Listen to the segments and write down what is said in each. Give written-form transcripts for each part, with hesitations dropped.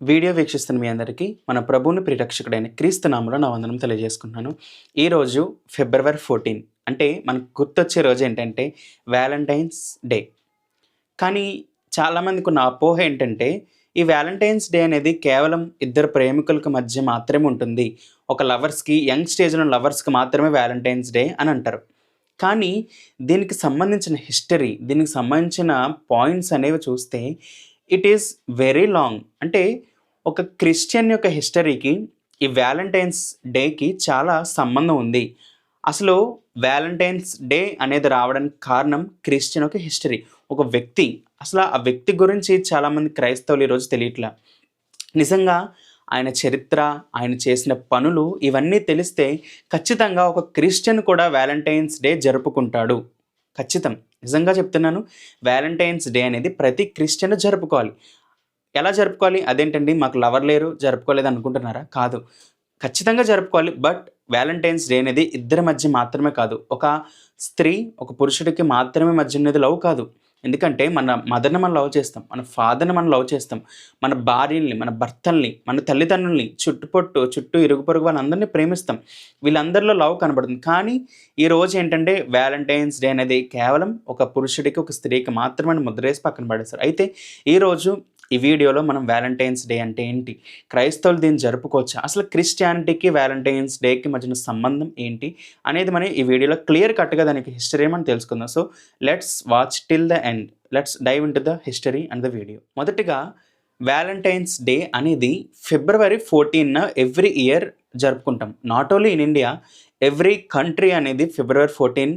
Video వీక్షిస్తున్న మీ అందరికీ మన ప్రభువుని ప్రియరక్షకుడైన క్రీస్తు నామములో నా వందనం తెలియజేసుకుంటున్నాను. ఈరోజు ఫిబ్రవరి 14 అంటే మనకు గుర్తొచ్చే రోజు ఏంటంటే వ్యాలంటైన్స్ డే. కానీ చాలామందికి ఉన్న అపోహ ఏంటంటే ఈ వ్యాలంటైన్స్ డే అనేది కేవలం ఇద్దరు ప్రేమికులకు మధ్య మాత్రమే ఉంటుంది. ఒక లవర్స్‌కి యంగ్ స్టేజ్‌లో లవర్స్‌కి మాత్రమే వ్యాలంటైన్స్ డే అని అంటారు. కానీ దీనికి సంబంధించిన హిస్టరీ, దీనికి సంబంధించిన పాయింట్స్ అనేవి చూస్తే ఇట్ ఈస్ వెరీ లాంగ్. అంటే ఒక క్రిస్టియన్ యొక్క హిస్టరీకి ఈ వ్యాలంటైన్స్ డేకి చాలా సంబంధం ఉంది. అసలు వ్యాలంటైన్స్ డే అనేది రావడానికి కారణం క్రిస్టియన్ యొక్క హిస్టరీ. ఒక వ్యక్తి, అసలు ఆ వ్యక్తి గురించి చాలామంది క్రైస్తవులు ఈరోజు తెలియట్లా. నిజంగా ఆయన చరిత్ర, ఆయన చేసిన పనులు ఇవన్నీ తెలిస్తే ఖచ్చితంగా ఒక క్రిస్టియన్ కూడా వ్యాలంటైన్స్ డే జరుపుకుంటాడు. ఖచ్చితం. నిజంగా చెప్తున్నాను. వ్యాలంటైన్స్ డే అనేది ప్రతి క్రిస్టియన్ జరుపుకోవాలి. ఎలా జరుపుకోవాలి? అదేంటండి మాకు లవర్ లేరు జరుపుకోలేదు అనుకుంటున్నారా? కాదు. ఖచ్చితంగా జరుపుకోవాలి. బట్ వ్యాలంటైన్స్ డే అనేది ఇద్దరి మధ్య మాత్రమే కాదు. ఒక స్త్రీ, ఒక పురుషుడికి మాత్రమే మధ్య ఉన్నది లవ్ కాదు. ఎందుకంటే మన మదర్‌ని మనం లవ్ చేస్తాం. మన ఫాదర్‌ని మనం లవ్ చేస్తాం. మన భార్యల్ని, మన భర్తల్ని, మన తల్లిదండ్రుల్ని, చుట్టూ ఇరుగు పొరుగు వాళ్ళందరినీ ప్రేమిస్తాం. వీళ్ళందరిలో లవ్ కనబడుతుంది. కానీ ఈరోజు ఏంటంటే వ్యాలంటైన్స్ డే అనేది కేవలం ఒక పురుషుడికి, ఒక స్త్రీకి మాత్రమే ముద్రేసి పక్కన పడేస్తారు. అయితే ఈరోజు ఈ వీడియోలో మనం వ్యాలంటైన్స్ డే అంటే ఏంటి? క్రైస్తవులు దీన్ని జరుపుకోవచ్చా? అసలు క్రిస్టియానిటీకి వ్యాలంటైన్స్ డేకి మధ్యన సంబంధం ఏంటి? అనేది మనం ఈ వీడియోలో క్లియర్ కట్‌గా దానికి హిస్టరీ మనం తెలుసుకుందాం. So let's watch till the end. Let's dive into the history and the video. మొదటిగా వ్యాలంటైన్స్ డే అనేది ఫిబ్రవరి 14న ఎవ్రీ ఇయర్ జరుపుకుంటాం. Not only in India, every country అనేది ఫిబ్రవరి 14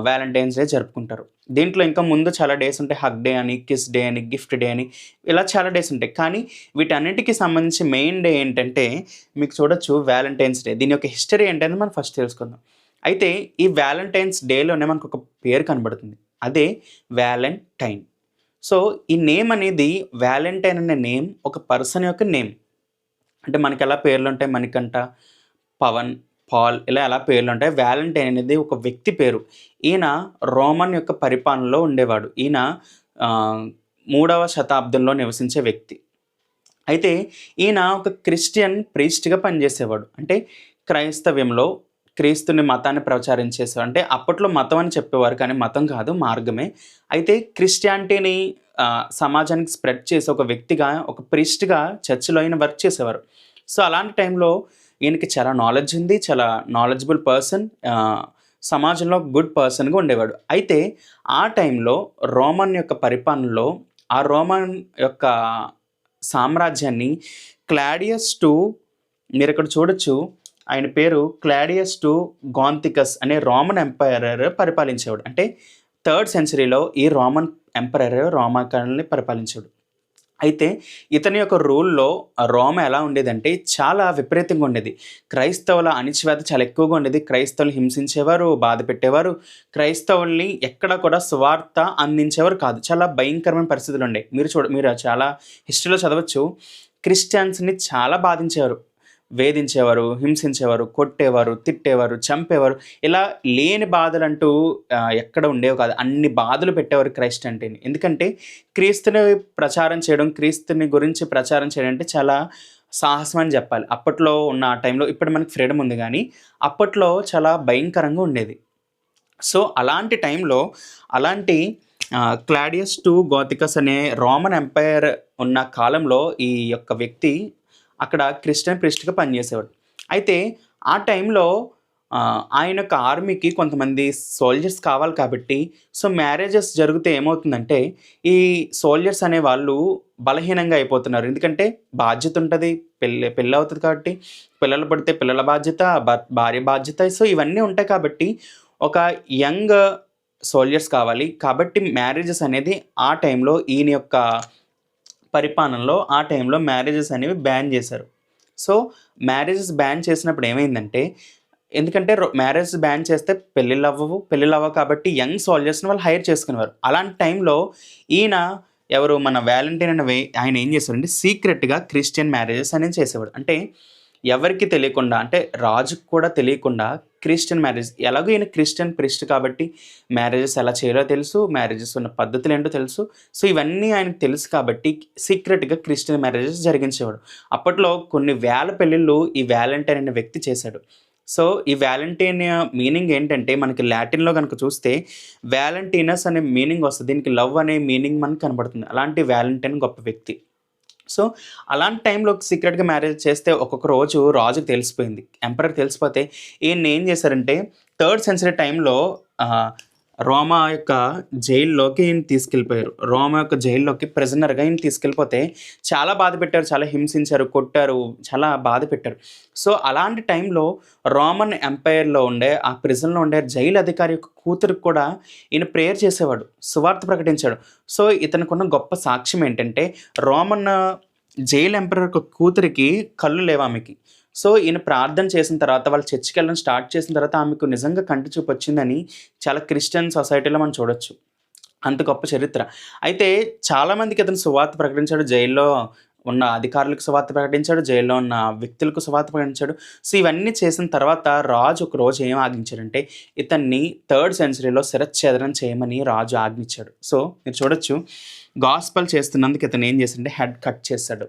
వ్యాలంటైన్స్ డే జరుపుకుంటారు. దీంట్లో ఇంకా ముందు చాలా డేస్ ఉంటాయి. హగ్ డే అని, కిస్ డే అని, గిఫ్ట్ డే అని, ఇలా చాలా డేస్ ఉంటాయి. కానీ వీటన్నిటికి సంబంధించి మెయిన్ డే ఏంటంటే మీకు చూడొచ్చు వ్యాలంటైన్స్ డే. దీని యొక్క హిస్టరీ ఏంటనేది మనం ఫస్ట్ తెలుసుకుందాం. అయితే ఈ వ్యాలంటైన్స్ డేలోనే మనకు ఒక పేరు కనబడుతుంది. అదే వ్యాలంటైన్. సో ఈ నేమ్ అనేది వ్యాలంటైన్ అనే నేమ్ ఒక పర్సన్ యొక్క నేమ్. అంటే మనకి ఎలా పేర్లుంటాయి మణికంఠ, పవన్, పాల్ ఇలా ఎలా పేర్లుంటాయి. వ్యాలంటైన్ అనేది ఒక వ్యక్తి పేరు. ఈయన రోమన్ యొక్క పరిపాలనలో ఉండేవాడు. ఈయన 3వ శతాబ్దంలో నివసించే వ్యక్తి. అయితే ఈయన ఒక క్రిస్టియన్ ప్రీస్ట్‌గా పనిచేసేవాడు. అంటే క్రైస్తవ్యంలో క్రీస్తుని మతాన్ని ప్రచారించేసేవాడు. అంటే అప్పట్లో మతం అని చెప్పేవారు, కానీ మతం కాదు, మార్గమే. అయితే క్రిస్టియానిటీని సమాజానికి స్ప్రెడ్ చేసే ఒక వ్యక్తిగా, ఒక ప్రీస్ట్‌గా చర్చ్‌లో ఈయన వర్క్ చేసేవారు. సో అలాంటి టైంలో ఈయనకి చాలా నాలెడ్జ్ ఉంది. చాలా నాలెడ్జబుల్ పర్సన్. సమాజంలో గుడ్ పర్సన్‌గా ఉండేవాడు. అయితే ఆ టైంలో రోమన్ యొక్క పరిపాలనలో ఆ రోమన్ యొక్క సామ్రాజ్యాన్ని క్లాడియస్ II, మీరిక్కడ చూడొచ్చు, ఆయన పేరు క్లాడియస్ II గాంతికస్ అనే రోమన్ ఎంపైరర్ పరిపాలించేవాడు. అంటే 3rd సెంచరీలో ఈ రోమన్ ఎంపరర్ రోమాకాన్ని పరిపాలించాడు. అయితే ఇతని యొక్క రూల్‌లో రోమ ఎలా ఉండేదంటే చాలా విపరీతంగా ఉండేది. క్రైస్తవుల అణిచివేత చాలా ఎక్కువగా ఉండేది. క్రైస్తవుల్ని హింసించేవారు, బాధ పెట్టేవారు. క్రైస్తవుల్ని ఎక్కడ కూడా సువార్త అందించేవారు కాదు. చాలా భయంకరమైన పరిస్థితులు ఉండేవి. మీరు చాలా హిస్టరీలో చదవచ్చు. క్రిస్టియన్స్‌ని చాలా బాధించేవారు, వేధించేవారు, హింసించేవారు, కొట్టేవారు, తిట్టేవారు, చంపేవారు. ఇలా లేని బాధలంటూ ఎక్కడ ఉండేవి కాదు. అన్ని బాధలు పెట్టేవారు క్రైస్టియానిటీని. ఎందుకంటే క్రీస్తుని ప్రచారం చేయడం, క్రీస్తుని గురించి ప్రచారం చేయడం అంటే చాలా సాహసం అని చెప్పాలి. అప్పట్లో ఉన్న ఆ టైంలో, ఇప్పుడు మనకి ఫ్రీడమ్ ఉంది కానీ అప్పట్లో చాలా భయంకరంగా ఉండేది. సో అలాంటి టైంలో, అలాంటి క్లాడియస్ II గాతికస్ అనే రోమన్ ఎంపైర్ ఉన్న కాలంలో ఈ యొక్క వ్యక్తి అక్కడ క్రిస్టియన్ ప్రీస్ట్‌గా పనిచేసేవాడు. అయితే ఆ టైంలో ఆయన యొక్క ఆర్మీకి కొంతమంది సోల్జర్స్ కావాలి కాబట్టి, సో మ్యారేజెస్ జరిగితే ఏమవుతుందంటే ఈ సోల్జర్స్ అనేవాళ్ళు బలహీనంగా అయిపోతున్నారు. ఎందుకంటే బాధ్యత ఉంటుంది. పెళ్ళవుతుంది కాబట్టి, పిల్లలు పుడితే పిల్లల బాధ్యత, భార్య బాధ్యత. సో ఇవన్నీ ఉంటాయి కాబట్టి ఒక యంగ్ సోల్జర్స్ కావాలి. కాబట్టి మ్యారేజెస్ అనేది ఆ టైంలో ఈయన యొక్క పరిపాలనలో ఆ టైంలో మ్యారేజెస్ అనేవి బ్యాన్ చేశారు. సో మ్యారేజెస్ బ్యాన్ చేసినప్పుడు ఏమైందంటే, ఎందుకంటే మ్యారేజెస్ బ్యాన్ చేస్తే పెళ్ళిళ్ళు అవ్వవు కాబట్టి యంగ్ సోల్జర్స్‌ని వాళ్ళు హైర్ చేసుకునేవారు. అలాంటి టైంలో ఈయన ఎవరు మన వ్యాలంటైన్ అనే ఆయన ఏం చేశారంటే సీక్రెట్‌గా క్రిస్టియన్ మ్యారేజెస్ అనేది చేసేవాడు. అంటే ఎవరికీ తెలియకుండా, అంటే రాజుకు కూడా తెలియకుండా క్రిస్టియన్ మ్యారేజ్. ఎలాగో ఈయన క్రిస్టియన్ ప్రీస్ట్ కాబట్టి మ్యారేజెస్ ఎలా చేయాలో తెలుసు, మ్యారేజెస్ ఉన్న పద్ధతులు ఏంటో తెలుసు. సో ఇవన్నీ ఆయనకు తెలుసు కాబట్టి సీక్రెట్‌గా క్రిస్టియన్ మ్యారేజెస్ జరిగించేవాడు. అప్పట్లో కొన్ని వేల పెళ్ళిళ్ళు ఈ వ్యాలంటైన్ అనే వ్యక్తి చేశాడు. సో ఈ వ్యాలంటైన్ మీనింగ్ ఏంటంటే మనకి లాటిన్‌లో గనుక చూస్తే వాలంటీనస్ అనే మీనింగ్ వస్తది. దీనికి లవ్ అనే మీనింగ్ మనకు కనబడుతుంది. అలాంటి వ్యాలంటైన్ గొప్ప వ్యక్తి. సో అలాంటి టైంలో సీక్రెట్‌గా మ్యారేజ్ చేస్తే ఒక్కొక్క రోజు రాజుకి తెలిసిపోయింది. ఎంపరర్‌కి తెలిసిపోతే ఈయన్ని ఏం చేశారంటే 3rd సెంచరీ టైంలో రోమా యొక్క జైల్లోకి ఈయన తీసుకెళ్ళిపోయారు. రోమా యొక్క జైల్లోకి ప్రిజనర్‌గా ఈయన తీసుకెళ్ళిపోతే చాలా బాధ పెట్టారు, చాలా హింసించారు, కొట్టారు, చాలా బాధ పెట్టారు. సో అలాంటి టైంలో రోమన్ ఎంపైర్‌లో ఉండే ఆ ప్రిజన్‌లో ఉండే జైలు అధికారి యొక్క కూతురికి కూడా ఈయన ప్రేయర్ చేసేవాడు. సువార్త ప్రకటించాడు. సో ఇతనికున్న గొప్ప సాక్ష్యం ఏంటంటే రోమన్ జైలు ఎంపరర్ యొక్క కూతురికి కళ్ళు లేవు ఆమెకి. సో ఈయన ప్రార్థన చేసిన తర్వాత వాళ్ళు చర్చికి వెళ్ళడం స్టార్ట్ చేసిన తర్వాత ఆమెకు నిజంగా కంటి చూపు వచ్చిందని చాలా క్రిస్టియన్ సొసైటీలో మనం చూడొచ్చు. అంత గొప్ప చరిత్ర. అయితే చాలామందికి అతను సువార్త ప్రకటించాడు. జైల్లో ఉన్న అధికారులకు సువార్త ప్రకటించాడు. జైల్లో ఉన్న వ్యక్తులకు సువార్త ప్రకటించాడు. సో ఇవన్నీ చేసిన తర్వాత రాజు ఒక రోజు ఏం ఆజ్ఞించాడంటే ఇతన్ని 3rd సెంచరీలో శిరచ్ఛేదనం చేయమని రాజు ఆజ్ఞించాడు. సో మీరు చూడొచ్చు గాస్పెల్ చేస్తున్నందుకు ఇతను ఏం చేశాడంటే హెడ్ కట్ చేశాడు.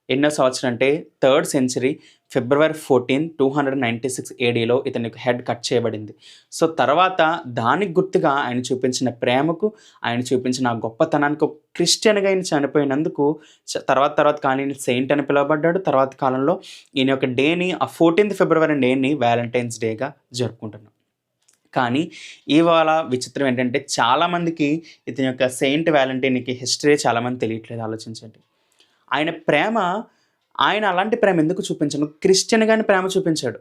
ఎన్నో సంవత్సరం అంటే 3rd సెంచరీ ఫిబ్రవరి 14, 296 ఏడీలో ఇతని హెడ్ కట్ చేయబడింది. సో తర్వాత దానికి గుర్తుగా ఆయన చూపించిన ప్రేమకు, ఆయన చూపించిన ఆ గొప్పతనానికి క్రిస్టియన్‌గా ఆయన చనిపోయినందుకు తర్వాత కానీ ఈయన సెయింట్ అని పిలువబడ్డాడు. తర్వాత కాలంలో ఈయన యొక్క డేని ఆ 14th ఫిబ్రవరి డేని వ్యాలంటైన్స్ డేగా జరుపుకుంటున్నాం. కానీ ఇవాళ విచిత్రం ఏంటంటే చాలామందికి ఇతని యొక్క సెయింట్ వ్యాలంటైన్‌కి హిస్టరీ చాలామంది తెలియట్లేదు. ఆలోచించండి. ఆయన అలాంటి ప్రేమ ఎందుకు చూపించను? క్రిస్టియన్‌గానే ప్రేమ చూపించాడు.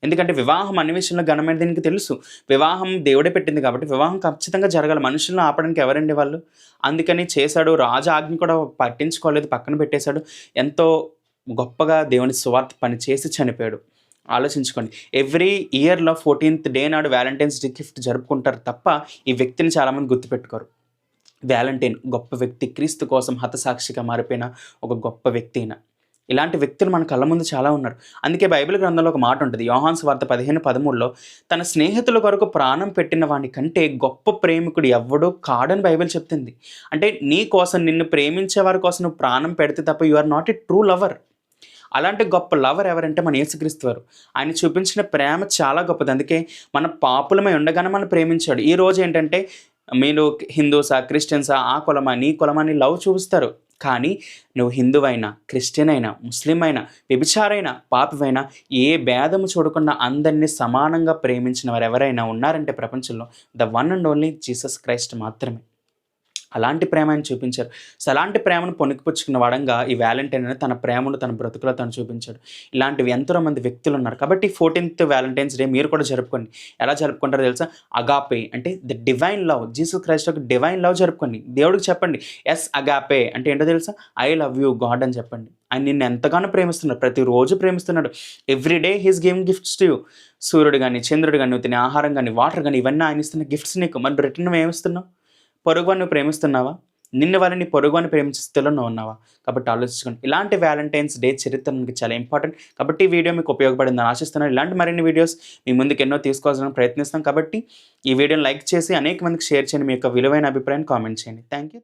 ఎందుకంటే వివాహం అన్ని విషయంలో ఘనమైనది దీనికి తెలుసు. వివాహం దేవుడే పెట్టింది కాబట్టి వివాహం ఖచ్చితంగా జరగాలి. మనుషులను ఆపడానికి ఎవరండి వాళ్ళు? అందుకని చేశాడు. రాజు ఆజ్ఞ కూడా పట్టించుకోలేదు, పక్కన పెట్టేశాడు. ఎంతో గొప్పగా దేవుని సువార్త పని చేసి చనిపోయాడు. ఆలోచించుకోండి. ఎవ్రీ ఇయర్‌లో 14th డే నాడు వ్యాలంటైన్స్ డే గిఫ్ట్ జరుపుకుంటారు తప్ప ఈ వ్యక్తిని చాలామంది గుర్తుపెట్టుకోరు. వ్యాలంటైన్ గొప్ప వ్యక్తి, క్రీస్తు కోసం హతసాక్షిగా మారిపోయిన ఒక గొప్ప వ్యక్తి ఈయన. ఇలాంటి వ్యక్తులు మన కళ్ళ ముందు చాలా ఉన్నారు. అందుకే బైబిల్ గ్రంథంలో ఒక మాట ఉంటుంది. యోహాను సువార్త 15:13లో తన స్నేహితుల కొరకు ప్రాణం పెట్టిన వాని కంటే గొప్ప ప్రేమికుడు ఎవ్వడూ కాడని బైబిల్ చెప్తుంది. అంటే నీ కోసం, నిన్ను ప్రేమించే వారి కోసం నువ్వు ప్రాణం పెడితే తప్ప you are not a true lover. అలాంటి గొప్ప లవర్ ఎవరంటే మన యేసుక్రీస్తు వారు. ఆయన చూపించిన ప్రేమ చాలా గొప్పది. అందుకే మన పాపులమై ఉండగానే మనం ప్రేమించాడు. ఈ రోజు ఏంటంటే మీరు హిందూసా, క్రిస్టియన్సా, ఆ కులమా, నీ కులమా అని లవ్ చూపిస్తారు. కానీ నువ్వు హిందువైనా, క్రిస్టియన్ అయినా, ముస్లిం అయినా, వ్యభిచారైనా, పాపివైనా ఏ భేదము చూడకుండా అందరినీ సమానంగా ప్రేమించిన వారు ఎవరైనా ఉన్నారంటే ప్రపంచంలో the one and only Jesus Christ మాత్రమే. అలాంటి ప్రేమ ఆయన చూపించారు. సో అలాంటి ప్రేమను పొణికిపుచ్చుకున్న వాడంగా ఈ వ్యాలంటైన్ అనేది తన ప్రేమను తన బ్రతుకులో తను చూపించాడు. ఇలాంటివి ఎంతో మంది వ్యక్తులు ఉన్నారు. కాబట్టి 14th వ్యాలంటైన్స్ డే మీరు కూడా జరుపుకోండి. ఎలా జరుపుకుంటారో తెలుసా? అగాపే అంటే the divine love. Jesus Christ యొక్క డివైన్ లవ్ జరుపుకోండి. దేవుడికి చెప్పండి ఎస్ అగాపే అంటే ఏంటో తెలుసా? ఐ లవ్ యూ గాడ్ అని చెప్పండి. ఆయన నిన్ను ఎంతగానో ప్రేమిస్తున్నాడు, ప్రతిరోజు ప్రేమిస్తున్నాడు. Everyday he's giving gifts to you. సూర్యుడు కానీ, చంద్రుడు కానీ, నువ్వు తినే ఆహారం కానీ, వాటర్ కానీ, ఇవన్నీ ఆయన ఇస్తున్న గిఫ్ట్స్ నీకు. మరి రిటర్న్ నువ్వు ఏమిస్తున్నావు? పొరుగువాన్ని నువ్వు ప్రేమిస్తున్నావా? నిన్ను వాళ్ళని పొరుగువాన్ని ప్రేమించే స్థితిలో నువ్వు ఉన్నావా? కాబట్టి ఆలోచించుకోండి. ఇలాంటి వ్యాలంటైన్స్ డే చరిత్ర మనకి చాలా ఇంపార్టెంట్. కాబట్టి ఈ వీడియో మీకు ఉపయోగపడిందని ఆశిస్తున్నాను. ఇలాంటి మరిన్ని వీడియోస్ మీ ముందుకు ఎన్నో తీసుకోవాలని ప్రయత్నిస్తాం. కాబట్టి ఈ వీడియోని లైక్ చేసి అనేక మందికి షేర్ చేయండి. మీ యొక్క విలువైన అభిప్రాయాన్ని కామెంట్ చేయండి. Thank you.